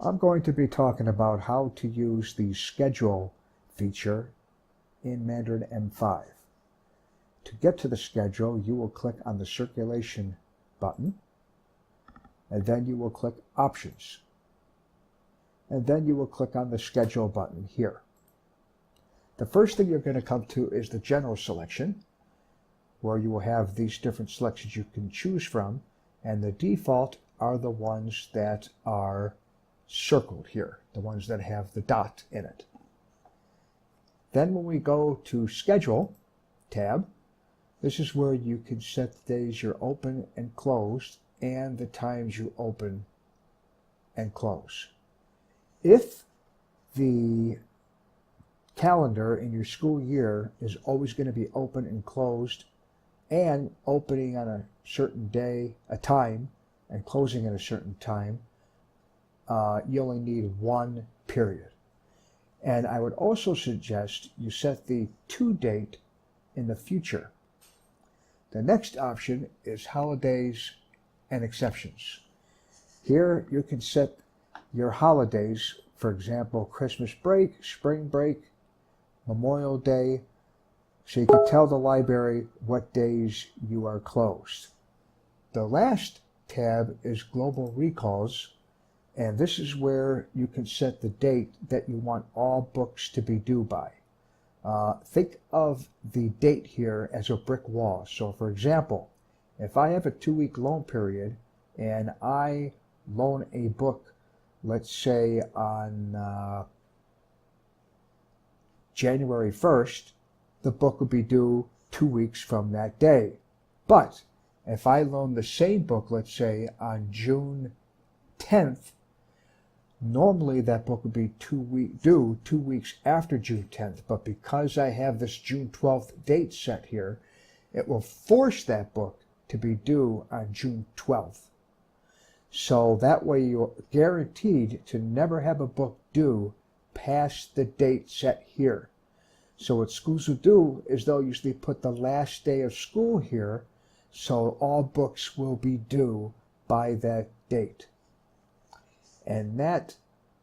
I'm going to be talking about how to use the schedule feature in Mandarin M5. To get to the schedule, you will click on the circulation button, and then you will click Options. And then you will click on the Schedule button here. The first thing you're going to come to is the General selection, where you will have these different selections you can choose from, and the default are the ones that are circled here, the ones that have the dot in it. Then when we go to Schedule tab, this is where you can set the days you're open and closed and the times you open and close. If the calendar in your school year is always going to be open and closed and opening on a certain day, a time, and closing at a certain time, you only need one period. And I would also suggest you set the to date in the future. The next option is holidays and exceptions. Here you can set your holidays, for example, Christmas break, spring break, Memorial Day, so you can tell the library what days you are closed. The last tab is Global Recalls, and this is where you can set the date that you want all books to be due by. Think of the date here as a brick wall. So for example, if I have a 2-week loan period and I loan a book, let's say on January 1st, the book will be due 2 weeks from that day. But if I loan the same book, let's say on June 10th, normally that book would be due 2 weeks after June 10th, but because I have this June 12th date set here, it will force that book to be due on June 12th. So that way you're guaranteed to never have a book due past the date set here. So what schools will do is they'll usually put the last day of school here, so all books will be due by that date. And that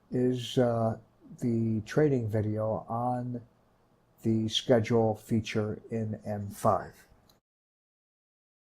is the training video on the schedule feature in M5.